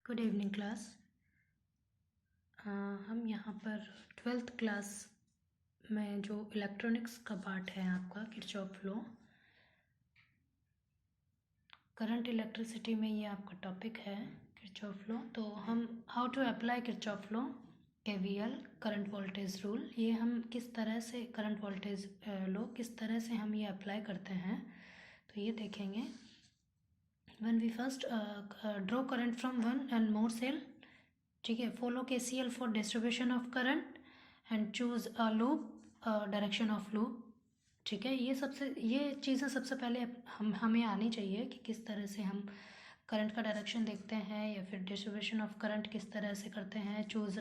Good evening class. हम यहाँ पर 12th क्लास में जो इलेक्ट्रॉनिक्स का पार्ट है आपका किरचॉफ लॉ, करंट इलेक्ट्रिसिटी में ये आपका टॉपिक है किरचॉफ लॉ। तो हम how to apply Kirchhoff law KVL current voltage rule, ये हम किस तरह से करंट वोल्टेज लॉ किस तरह से हम ये अप्लाई करते हैं तो ये देखेंगे। When we first draw current from one and more cell, ठीक है, follow KCL for distribution of current and choose a loop direction of loop. ठीक है, ये चीज़ें सबसे पहले हमें आनी चाहिए कि किस तरह से हम करंट का डायरेक्शन देखते हैं या फिर डिस्ट्रीब्यूशन ऑफ करंट किस तरह से करते हैं, चूज़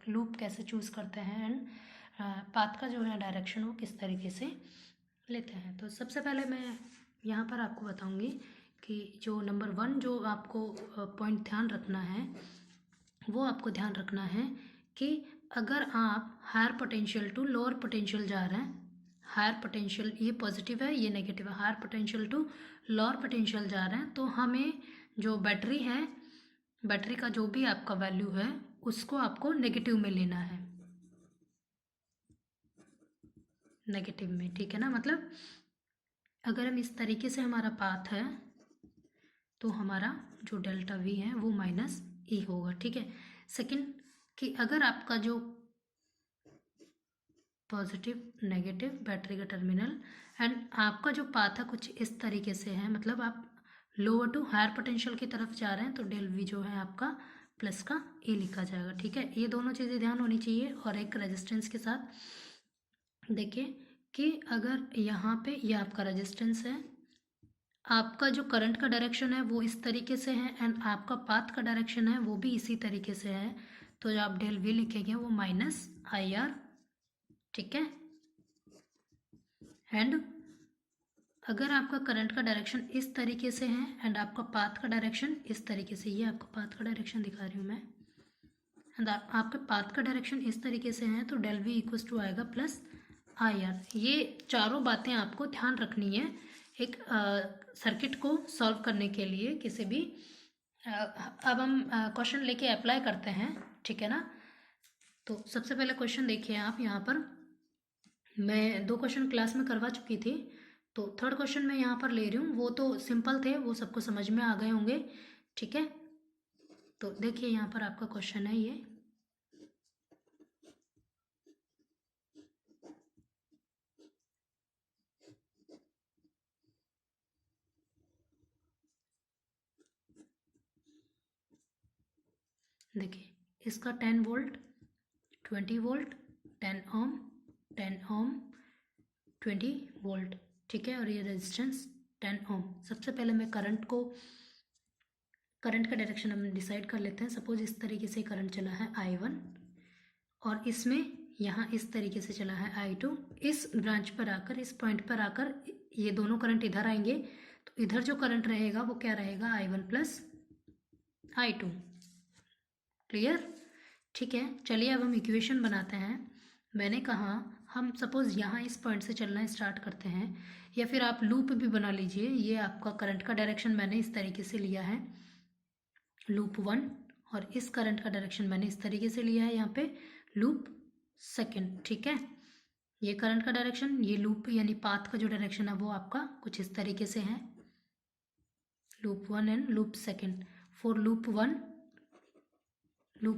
लूप कैसे चूज़ करते हैं एंड पाथ का जो है डायरेक्शन वो किस तरीके से लेते हैं। तो सबसे पहले मैं यहाँ पर आपको बताऊँगी कि जो नंबर 1 जो आपको पॉइंट ध्यान रखना है वो आपको ध्यान रखना है कि अगर आप higher potential to lower potential जा रहे हैं, हायर पोटेंशियल ये पॉजिटिव है ये नेगेटिव है, higher potential to lower potential जा रहे हैं तो हमें जो बैटरी है, बैटरी का जो भी आपका वैल्यू है उसको आपको नेगेटिव में लेना है, नेगेटिव में। ठीक है ना, मतलब अगर हम इस तरीके से हमारा पाथ है तो हमारा जो डेल्टा V है वो -E होगा। ठीक है, सेकंड कि अगर आपका जो पॉजिटिव नेगेटिव बैटरी का टर्मिनल एंड आपका जो पाथ है कुछ इस तरीके से है, मतलब आप लोअर टू हायर पोटेंशियल की तरफ जा रहे हैं तो डेल V जो है आपका प्लस का E लिखा जाएगा। ठीक है, ये दोनों चीज़ें ध्यान होनी चाहिए। और एक रेजिस्टेंस के साथ देखिए कि अगर यहाँ पे ये आपका रेजिस्टेंस है, आपका जो करंट का डायरेक्शन है वो इस तरीके से है एंड आपका पाथ का डायरेक्शन है वो भी इसी तरीके से है, तो जो आप डेल V लिखेंगे वो -IR। ठीक है, एंड अगर आपका करंट का डायरेक्शन इस तरीके से है एंड आपका पाथ का डायरेक्शन इस तरीके से, ये आपका पाथ का डायरेक्शन दिखा रही हूँ मैं, एंड आपके पाथ का डायरेक्शन इस तरीके से है तो डेल V इक्वल्स टू आएगा +IR। ये चारों बातें आपको ध्यान रखनी है एक सर्किट को सॉल्व करने के लिए किसी भी। अब हम क्वेश्चन लेके अप्लाई करते हैं। ठीक है ना, तो सबसे पहले क्वेश्चन देखिए आप यहाँ पर, मैं 2 क्वेश्चन क्लास में करवा चुकी थी तो थर्ड क्वेश्चन मैं यहाँ पर ले रही हूँ। वो तो सिंपल थे, वो सबको समझ में आ गए होंगे। ठीक है, तो देखिए यहाँ पर आपका क्वेश्चन है ये, देखिए इसका 10 वोल्ट 20 वोल्ट 10 ओम 10 ओम 20 वोल्ट। ठीक है, और ये रेजिस्टेंस 10 ओम। सबसे पहले मैं करंट का डायरेक्शन हम डिसाइड कर लेते हैं। सपोज इस तरीके से करंट चला है I1 और इसमें यहाँ इस तरीके से चला है I2। इस ब्रांच पर आकर, इस पॉइंट पर आकर ये दोनों करंट इधर आएंगे तो इधर जो करंट रहेगा वो क्या रहेगा, I1 + I2। क्लियर? ठीक है, चलिए अब हम इक्वेशन बनाते हैं। मैंने कहा हम सपोज यहाँ इस पॉइंट से चलना स्टार्ट करते हैं, या फिर आप लूप भी बना लीजिए। ये आपका करंट का डायरेक्शन मैंने इस तरीके से लिया है लूप 1, और इस करंट का डायरेक्शन मैंने इस तरीके से लिया है यहाँ पे लूप 2। ठीक है, ये करंट का डायरेक्शन, ये लूप यानी पाथ का जो डायरेक्शन है वो आपका कुछ इस तरीके से है, loop 1 and loop 2। For loop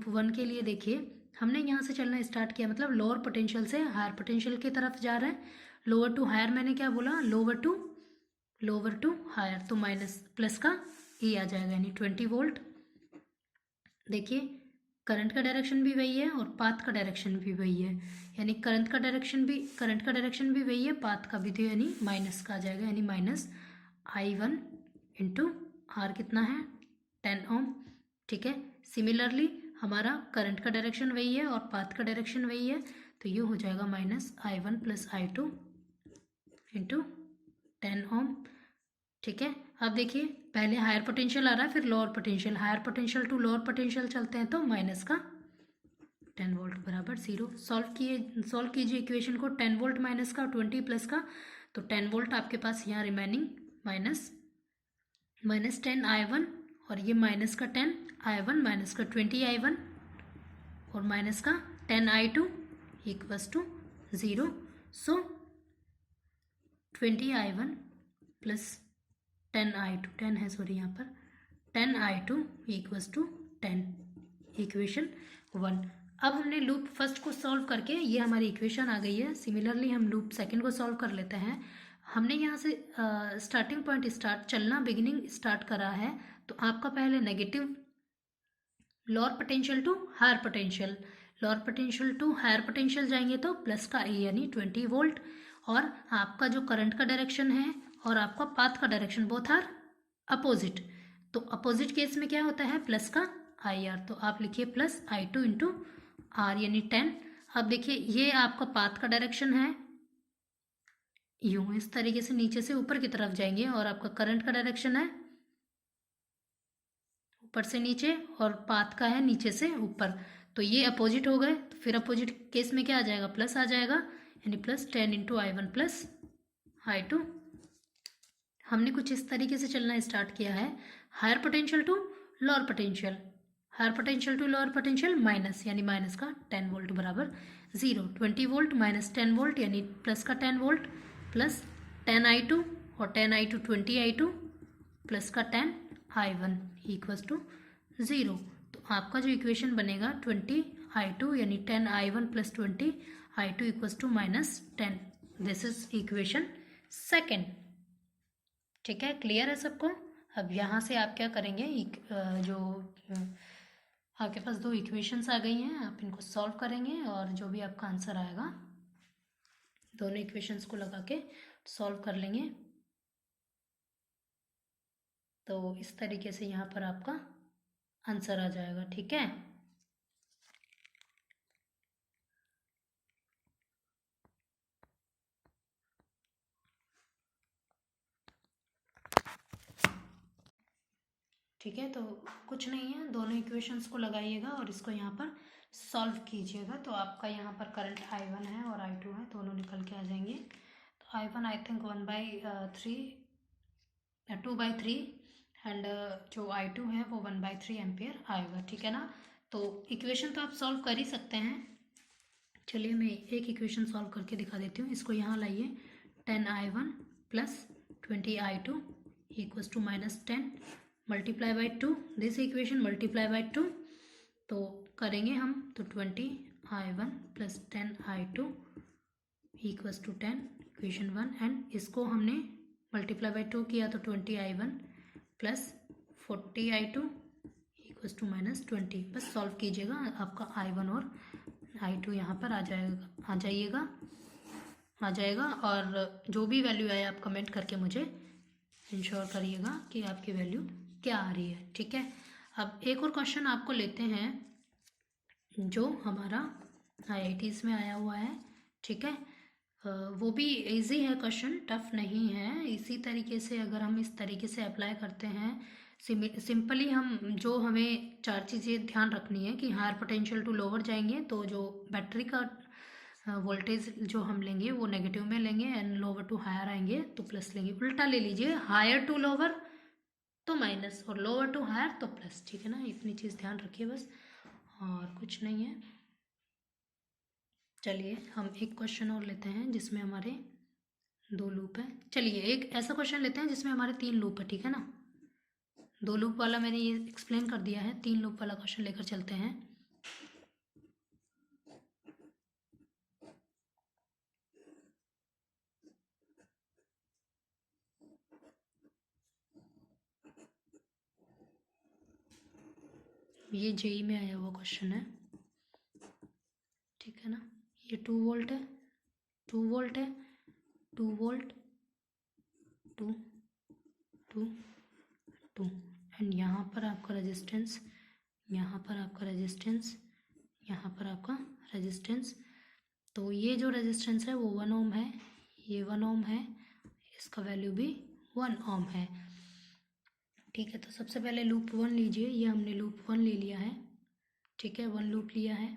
1 के लिए देखिए हमने यहाँ से चलना स्टार्ट किया, मतलब लोअर पोटेंशियल से हायर पोटेंशियल की तरफ जा रहे हैं। लोअर टू हायर मैंने क्या बोला, लोअर टू हायर, तो प्लस का E आ जाएगा यानी 20 वोल्ट। देखिए करंट का डायरेक्शन भी वही है और पाथ का डायरेक्शन भी वही है, यानी करंट का डायरेक्शन भी वही है, पाथ का भी, तो यानी माइनस का आ जाएगा, यानी -I1 इंटू R कितना है 10 ओम। ठीक है, सिमिलरली हमारा करंट का डायरेक्शन वही है और पाथ का डायरेक्शन वही है, तो ये हो जाएगा -I1 + I2 इंटू 10 ओम। ठीक है, अब देखिए पहले हायर पोटेंशियल आ रहा है फिर lower potential, higher potential to lower potential चलते हैं तो माइनस का 10 वोल्ट बराबर 0। सॉल्व कीजिए इक्वेशन को, 10 वोल्ट माइनस का 20 प्लस का, तो 10 वोल्ट आपके पास यहाँ रिमेनिंग -10I1 और ये माइनस का 10i1 माइनस का 20i1 और माइनस का 10i2 equals to 0। So 20i1 plus 10i2, 10 है सॉरी यहाँ पर, 10i2 इक्वल्स टू 10, इक्वेशन 1। अब हमने लूप फर्स्ट को सॉल्व करके ये हमारी इक्वेशन आ गई है। सिमिलरली हम लूप सेकंड को सॉल्व कर लेते हैं। हमने यहाँ से स्टार्टिंग पॉइंट चलना बिगिनिंग स्टार्ट करा है, तो आपका पहले negative lower potential to higher potential, lower potential to higher potential जाएंगे तो प्लस का ए यानी 20 वोल्ट, और आपका जो करंट का डायरेक्शन है और आपका पाथ का डायरेक्शन बोथ आर अपोजिट। तो अपोजिट केस में क्या होता है, प्लस का आई आर, तो आप लिखिए प्लस i2 इंटू आर यानी 10। अब देखिए ये आपका पाथ का डायरेक्शन है, यूं इस तरीके से नीचे से ऊपर की तरफ जाएंगे, और आपका करंट का डायरेक्शन है ऊपर से नीचे और पाथ का है नीचे से ऊपर, तो ये अपोजिट हो गए। तो फिर अपोजिट केस में क्या आ जाएगा, प्लस आ जाएगा, यानी plus 10 into i1 plus i2। हमने कुछ इस तरीके से चलना स्टार्ट किया है, higher potential to lower potential, higher potential to lower potential minus, यानी माइनस का 10 वोल्ट बराबर 0, 20 वोल्ट माइनस 10 वोल्ट यानी प्लस का 10 वोल्ट, प्लस 10i2 और 10i2 20i2 प्लस का 10i1 इक्वल्स टू 0। तो आपका जो इक्वेशन बनेगा 20i2 यानी 10i1 plus 20i2 equals to minus 10। This is equation second. ठीक है, क्लियर है सबको। अब यहाँ से आप क्या करेंगे, जो आपके पास दो इक्वेशंस आ गई हैं, आप इनको सॉल्व करेंगे और जो भी आपका आंसर आएगा दोनों इक्वेशंस को लगा के सॉल्व कर लेंगे। तो इस तरीके से यहाँ पर आपका आंसर आ जाएगा। ठीक है, ठीक है, तो कुछ नहीं है, दोनों इक्वेशंस को लगाइएगा और इसको यहाँ पर सॉल्व कीजिएगा। तो आपका यहाँ पर करंट i1 है और i2 है, दोनों निकल के आ जाएंगे। तो i1 आई थिंक 2/3 एंड जो i2 है वो 1/3 एम्पियर आएगा। ठीक है ना, तो इक्वेशन तो आप सॉल्व कर ही सकते हैं। चलिए मैं एक इक्वेशन सॉल्व करके दिखा देती हूँ। इसको यहाँ लाइए, 10i1 plus 20i2 equals to minus 10 multiply by 2, this equation multiply by 2, तो करेंगे हम तो 20i1 plus 10i2 equals to 10, equation 1, and इसको हमने मल्टीप्लाई बाई 2 किया तो 20i1 plus 40i2 equals to minus 20। बस सॉल्व कीजिएगा, आपका i1 और i2 यहाँ पर आ जाएगा। और जो भी वैल्यू आए आप कमेंट करके मुझे इंश्योर करिएगा कि आपकी वैल्यू क्या आ रही है। ठीक है, अब एक और क्वेश्चन आपको लेते हैं जो हमारा IITs में आया हुआ है। ठीक है, वो भी इजी है क्वेश्चन, टफ नहीं है। इसी तरीके से अगर हम इस तरीके से अप्लाई करते हैं, सिंपली हम जो हमें चार चीज़ें ध्यान रखनी है कि हायर पोटेंशियल टू लोअर जाएंगे तो जो बैटरी का वोल्टेज जो हम लेंगे वो नेगेटिव में लेंगे, एंड लोअर टू हायर आएंगे तो प्लस लेंगे। उल्टा ले लीजिए, हायर टू लोअर तो माइनस और लोअर टू हायर तो प्लस। ठीक है ना, इतनी चीज़ ध्यान रखिए बस, और कुछ नहीं है। चलिए हम एक क्वेश्चन और लेते हैं जिसमें हमारे 2 लूप है। चलिए एक ऐसा क्वेश्चन लेते हैं जिसमें हमारे 3 लूप है। ठीक है ना, 2 लूप वाला मैंने ये एक्सप्लेन कर दिया है, 3 लूप वाला क्वेश्चन लेकर चलते हैं। ये जेई में आया हुआ क्वेश्चन है। ठीक है ना, ये 2 वोल्ट है, 2 वोल्ट है, 2 वोल्ट, 2 2 2, एंड यहाँ पर आपका रेजिस्टेंस, यहाँ पर आपका रेजिस्टेंस, यहाँ पर आपका रेजिस्टेंस। तो ये जो रेजिस्टेंस है वो 1 ओम है, ये 1 ओम है, इसका वैल्यू भी 1 ओम है। ठीक है, तो सबसे पहले लूप 1 लीजिए, ये हमने लूप 1 ले लिया है। ठीक है, 1 लूप लिया है।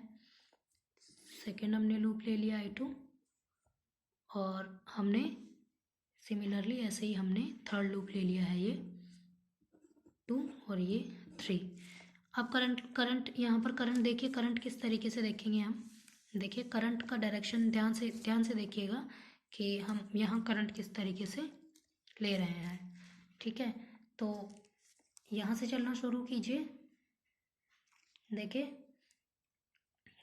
सेकेंड हमने लूप ले लिया i2, और हमने सिमिलरली ऐसे ही हमने थर्ड लूप ले लिया है ये। 2 और ये 3। अब करंट यहाँ पर करंट देखिए, करंट किस तरीके से देखेंगे हम। देखिए करंट का डायरेक्शन ध्यान से देखिएगा कि हम यहाँ करंट किस तरीके से ले रहे हैं। ठीक है, तो यहाँ से चलना शुरू कीजिए। देखिए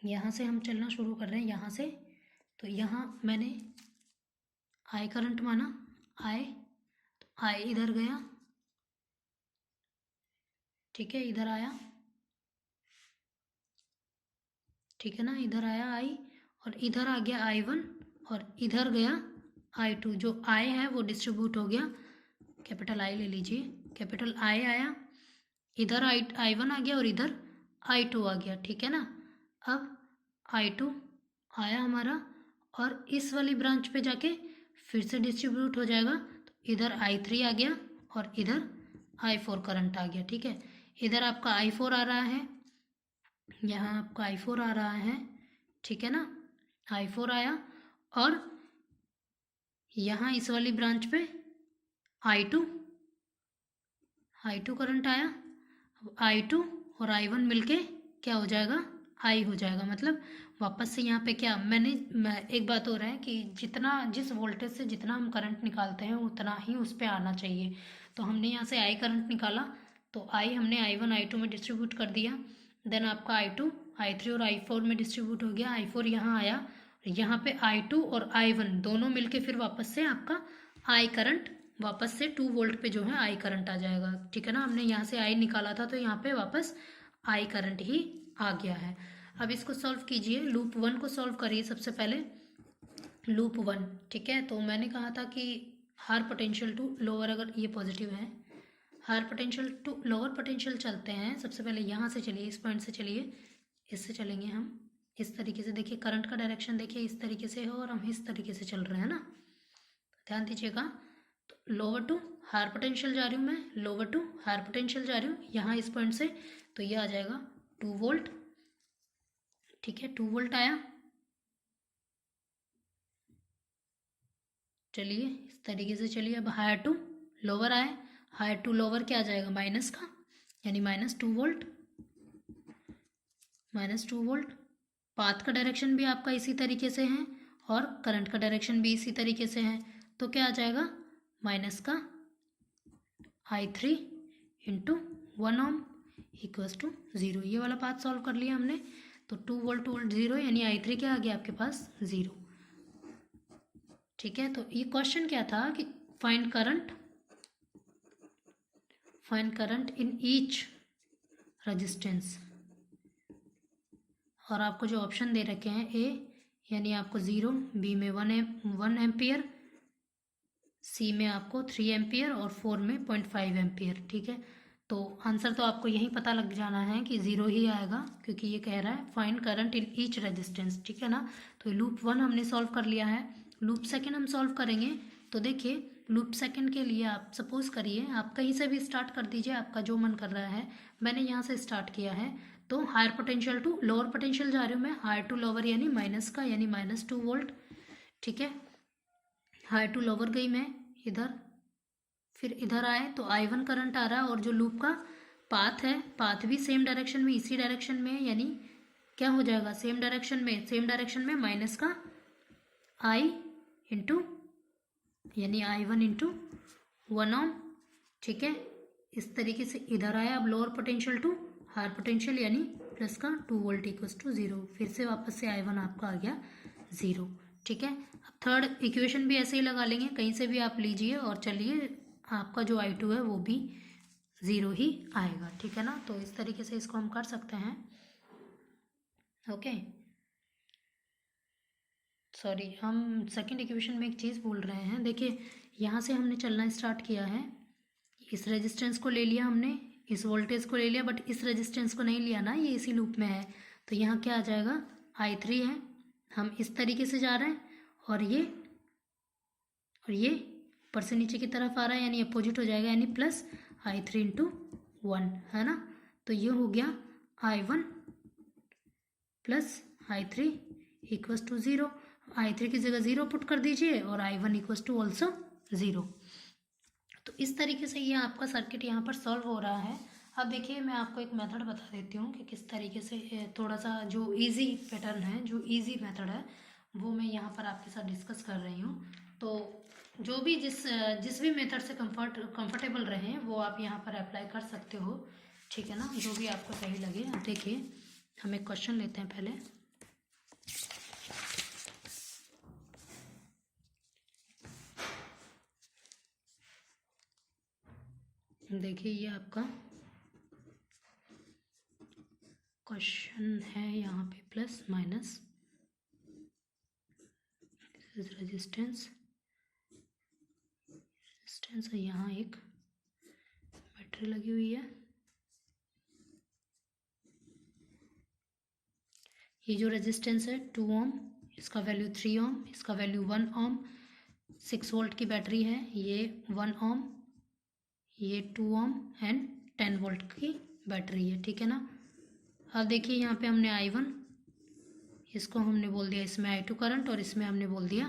यहाँ से हम चलना शुरू कर रहे हैं, यहाँ से। तो यहाँ मैंने आई करंट माना, आई, तो आई इधर गया, ठीक है, इधर आया, ठीक है ना, इधर आया आई, और इधर आ गया I1, और इधर गया I2। जो आई है वो डिस्ट्रीब्यूट हो गया, कैपिटल आई ले लीजिए, कैपिटल आई आया, इधर I1 आ गया और इधर I2 आ गया। ठीक है ना, अब I2 आया हमारा, और इस वाली ब्रांच पे जाके फिर से डिस्ट्रीब्यूट हो जाएगा। तो इधर I3 आ गया और इधर I4 करंट आ गया। ठीक है, इधर आपका I4 आ रहा है, यहाँ आपका I4 आ रहा है, ठीक है ना, I4 आया, और यहाँ इस वाली ब्रांच पे I2 करंट आया। I2 और I1 मिलके क्या हो जाएगा, I हो जाएगा। मतलब वापस से यहाँ पे क्या, मैं एक बात हो रहा है कि जिस वोल्टेज से जितना हम करंट निकालते हैं उतना ही उस पर आना चाहिए। तो हमने यहाँ से I करंट निकाला, तो I हमने I1 I2 में डिस्ट्रीब्यूट कर दिया, देन आपका I2 I3 और I4 में डिस्ट्रीब्यूट हो गया, I4 यहाँ आया, यहाँ पे I2 और I1 दोनों मिलके फिर वापस से आपका I करंट वापस से 2 वोल्ट पे जो है I करंट आ जाएगा। ठीक है ना, हमने यहाँ से I निकाला था तो यहाँ पे वापस I करंट ही आ गया है। अब इसको सॉल्व कीजिए, लूप 1 को सॉल्व करिए सबसे पहले, लूप 1। ठीक है, तो मैंने कहा था कि हायर पोटेंशियल टू लोअर, अगर ये पॉजिटिव है, higher potential to lower potential चलते हैं। सबसे पहले यहाँ से चलिए, इस पॉइंट से चलिए, इससे चलेंगे हम इस तरीके से। देखिए करंट का डायरेक्शन देखिए इस तरीके से है और हम इस तरीके से चल रहे हैं ना, ध्यान दीजिएगा। तो लोअर टू हायर पोटेंशियल जा रही हूँ मैं, लोअर टू हायर पोटेंशियल जा रही हूँ यहाँ इस पॉइंट से, तो ये आ जाएगा 2 वोल्ट। ठीक है, 2 वोल्ट आया। चलिए इस तरीके से चलिए, अब हायर टू लोअर आए, हायर टू लोअर क्या आ जाएगा, माइनस का, यानी -2 वोल्ट, -2 वोल्ट। पाथ का डायरेक्शन भी आपका इसी तरीके से है और करंट का डायरेक्शन भी इसी तरीके से है, तो क्या आ जाएगा, माइनस का I3 into 1 Om equals to 0। ये वाला पाथ सॉल्व कर लिया हमने, तो 2 वोल्ट 0, यानी I3 क्या आ गया आपके पास, 0। ठीक है, तो ये क्वेश्चन क्या था कि find current in each resistance, और आपको जो ऑप्शन दे रखे हैं ए यानी आपको 0, बी में 1 एम्पियर, सी में आपको 3 एम्पियर और 4 में 0.5 एम्पियर। ठीक है, तो आंसर तो आपको यही पता लग जाना है कि 0 ही आएगा, क्योंकि ये कह रहा है find current in each resistance. ठीक है ना, तो लूप 1 हमने सॉल्व कर लिया है। लूप 2 हम सॉल्व करेंगे। तो देखिए लूप 2 के लिए आप सपोज करिए, आप कहीं से भी स्टार्ट कर दीजिए, आपका जो मन कर रहा है। मैंने यहाँ से स्टार्ट किया है, तो higher potential to lower potential जा रही हूँ मैं, हायर टू लोअर यानी माइनस का, यानी -2 वोल्ट। ठीक है, हायर टू लोअर गई मैं इधर, फिर इधर आए तो I1 करंट आ रहा है, और जो लूप का पाथ है, पाथ भी सेम डायरेक्शन में, इसी डायरेक्शन में, यानी क्या हो जाएगा, सेम डायरेक्शन में माइनस का I इंटू, यानी I1 इंटू 1 ओम। ठीक है, इस तरीके से इधर आया। अब lower potential to higher potential यानी प्लस का 2 वोल्ट इक्वल्स टू 0, फिर से वापस से I1 आपका आ गया 0। ठीक है, अब थर्ड इक्वेशन भी ऐसे ही लगा लेंगे, कहीं से भी आप लीजिए, और चलिए आपका जो I2 है वो भी 0 ही आएगा। ठीक है ना, तो इस तरीके से इसको हम कर सकते हैं। ओके, सॉरी, हम सेकंड इक्वेशन में एक चीज़ बोल रहे हैं। देखिए यहाँ से हमने चलना स्टार्ट किया है, इस रेजिस्टेंस को ले लिया हमने, इस वोल्टेज को ले लिया, बट इस रेजिस्टेंस को नहीं लिया ना, ये इसी लूप में है। तो यहाँ क्या आ जाएगा, I3 है, हम इस तरीके से जा रहे हैं, और ये ऊपर से नीचे की तरफ आ रहा है, यानी अपोजिट हो जाएगा, यानी प्लस I3 इंटू 1, है ना। तो ये हो गया I1 plus I3 equals to 0। I3 की जगह 0 पुट कर दीजिए, और I1 इक्वल्स टू ऑल्सो 0। तो इस तरीके से ये आपका सर्किट यहाँ पर सॉल्व हो रहा है। अब देखिए मैं आपको एक मेथड बता देती हूँ कि किस तरीके से थोड़ा सा जो इजी पैटर्न है, जो इजी मेथड है वो मैं यहाँ पर आपके साथ डिस्कस कर रही हूँ। तो जो भी जिस भी मेथड से कंफर्टेबल रहे वो आप यहाँ पर अप्लाई कर सकते हो, ठीक है ना, जो भी आपको सही लगे। अब देखिए हम एक क्वेश्चन लेते हैं पहले। देखिए ये आपका क्वेश्चन है, यहाँ पे प्लस माइनस रेजिस्टेंस है, यहाँ एक बैटरी लगी हुई है। ये जो रेजिस्टेंस है 2 ओम, इसका वैल्यू 3 ओम, इसका वैल्यू 1 ओम। 6 वोल्ट की बैटरी है, ये 1 ओम, ये 2 ओम एंड 10 वोल्ट की बैटरी है, ठीक है ना। अब देखिए यहाँ पे हमने I1, इसको हमने बोल दिया इसमें I2 करंट और इसमें हमने बोल दिया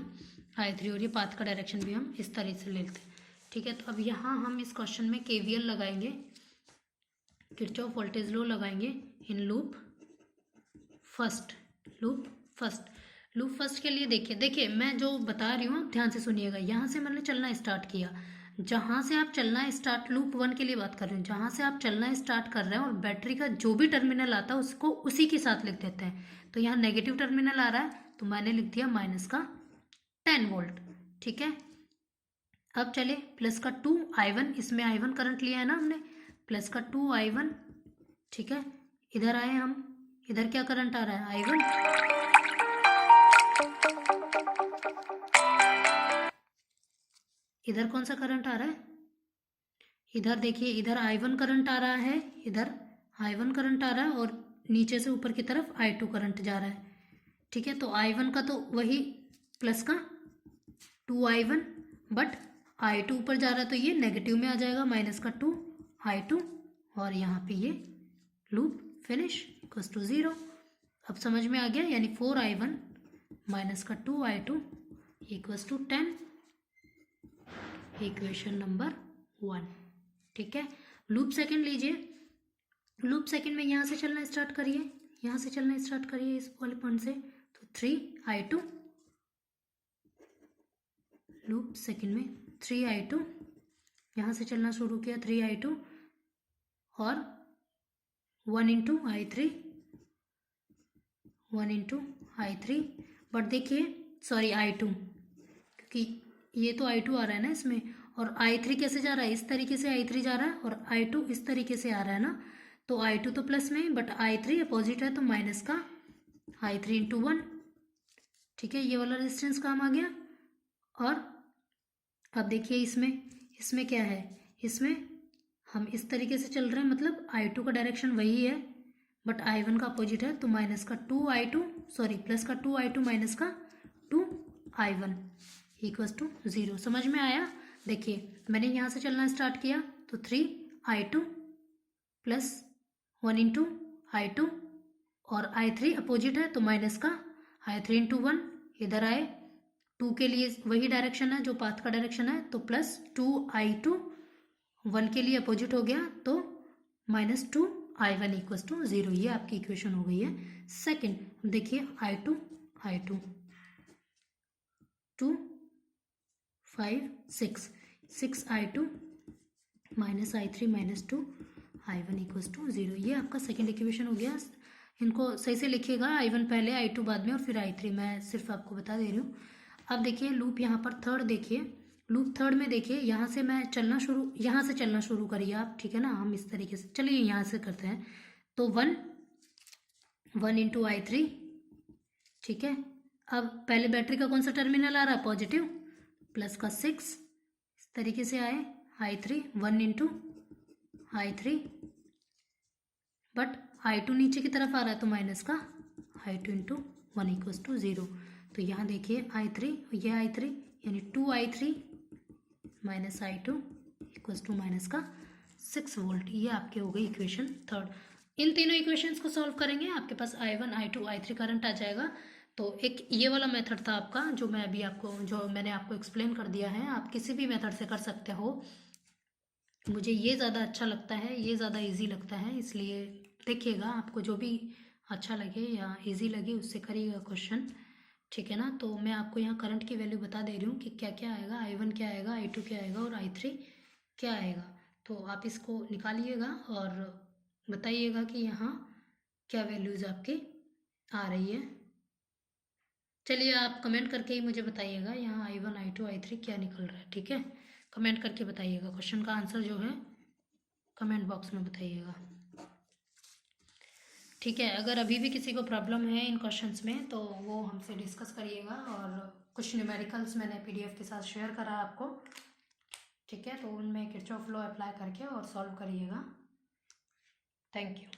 I3, और ये पाथ का डायरेक्शन भी हम इस तरह से लेते हैं, ठीक है। तो अब यहाँ हम इस क्वेश्चन में KVL लगाएंगे, किरचॉफ वोल्टेज लॉ लगाएंगे इन लूप फर्स्ट के लिए। देखिए मैं जो बता रही हूँ ध्यान से सुनिएगा। यहाँ से मैंने चलना स्टार्ट किया, जहाँ से आप चलना स्टार्ट, लूप 1 के लिए बात कर रही हूँ, जहाँ से आप चलना स्टार्ट कर रहे हैं और बैटरी का जो भी टर्मिनल आता है उसको उसी के साथ लिख देते हैं। तो यहाँ नेगेटिव टर्मिनल आ रहा है तो मैंने लिख दिया माइनस का 10 वोल्ट, ठीक है। अब चले प्लस का 2 I1, इसमें I1 करंट लिया है ना हमने, प्लस का 2 I1, ठीक है। इधर आए हम, इधर क्या करंट आ रहा है I1, इधर कौन सा करंट आ रहा है, इधर देखिए, इधर I1 करंट आ रहा है, इधर I1 करंट आ रहा है और नीचे से ऊपर की तरफ I2 करंट जा रहा है, ठीक है। तो I1 का तो वही प्लस का 2 I1, बट I2 ऊपर जा रहा है तो ये नेगेटिव में आ जाएगा, माइनस का 2 I2, और यहाँ पे ये लूप फिनिश इक्वल्स टू 0। अब समझ में आ गया, यानी 4 I1 माइनस का 2 I2 equals to 10, equation number 1, ठीक है। लूप सेकंड लीजिए, लूप सेकंड में यहाँ से चलना स्टार्ट करिए, यहाँ से चलना स्टार्ट करिए इस वाले पॉइंट से, तो 3 I2, लूप सेकंड में 3 I2, यहाँ से चलना शुरू किया 3 I2 और 1 into I3, 1 into I3, but देखिए सॉरी I2, क्योंकि ये तो I2 आ रहा है ना इसमें, और I3 कैसे जा रहा है, इस तरीके से I3 जा रहा है और I2 इस तरीके से आ रहा है ना, तो I2 तो प्लस में, बट I3 अपोजिट है तो माइनस का I3 इंटू 1, ठीक है। ये वाला रेजिस्टेंस काम आ गया। और अब देखिए इसमें क्या है, इसमें हम इस तरीके से चल रहे हैं, मतलब I2 का डायरेक्शन वही है बट I1 का अपोजिट है, तो माइनस का 2 I2, सॉरी प्लस का 2 I2 माइनस का 2 I1 इक्वल्स टू 0। समझ में आया। देखिए मैंने यहाँ से चलना स्टार्ट किया तो 3 I2 प्लस 1 इंटू I2 और I3 अपोजिट है तो माइनस का I3 इंटू 1, इधर आए 2 के लिए वही डायरेक्शन है जो पाथ का डायरेक्शन है, तो प्लस 2 I2, 1 के लिए अपोजिट हो गया तो माइनस 2 I1 इक्वल्स टू 0। ये आपकी इक्वेशन हो गई है सेकंड। देखिए I2 2 5 6 I2 minus I3 minus 2 I1 equals to 0। ये आपका सेकंड इक्वेशन हो गया। इनको सही से लिखिएगा, I1 पहले, I2 बाद में और फिर I3, मैं सिर्फ आपको बता दे रही हूँ। अब देखिए लूप यहाँ पर थर्ड, देखिए लूप थर्ड में देखिए यहाँ से मैं चलना शुरू करिए आप, ठीक है ना। हम इस तरीके से चलिए यहाँ से करते हैं, तो 1 इंटू I3, ठीक है। अब पहले बैटरी का कौन सा टर्मिनल आ रहा है, पॉजिटिव, प्लस का 6, इस तरीके से आए I3, 1 into I3, but I2 नीचे की तरफ आ रहा है तो माइनस का I2 इंटू 1 इक्वल्स टू 0। तो यहाँ देखिए I3, ये I3 यानी 2 I3 minus I2 equals to minus का 6 वोल्ट। ये आपके हो गई इक्वेशन थर्ड। इन तीनों इक्वेशंस को सॉल्व करेंगे, आपके पास I1 I2 I3 करंट आ जाएगा। तो एक ये वाला मेथड था आपका जो मैंने आपको एक्सप्लेन कर दिया है। आप किसी भी मेथड से कर सकते हो, मुझे ये ज़्यादा अच्छा लगता है, ये ज़्यादा इजी लगता है, इसलिए देखिएगा आपको जो भी अच्छा लगे या इजी लगे उससे करिएगा क्वेश्चन, ठीक है ना। तो मैं आपको यहाँ करंट की वैल्यू बता दे रही हूँ कि क्या क्या आएगा, I1 क्या आएगा, I2 क्या आएगा और I3 क्या आएगा। तो आप इसको निकालिएगा और बताइएगा कि यहाँ क्या वैल्यूज़ आपकी आ रही है। चलिए आप कमेंट करके ही मुझे बताइएगा यहाँ I1 I2 I3 क्या निकल रहा है, ठीक है। कमेंट करके बताइएगा, क्वेश्चन का आंसर जो है कमेंट बॉक्स में बताइएगा, ठीक है। अगर अभी भी किसी को प्रॉब्लम है इन क्वेश्चंस में तो वो हमसे डिस्कस करिएगा, और कुछ न्यूमेरिकल्स मैंने PDF के साथ शेयर करा आपको, ठीक है। तो उनमें किरचॉफ लॉ अप्लाई करके और सॉल्व करिएगा। Thank you.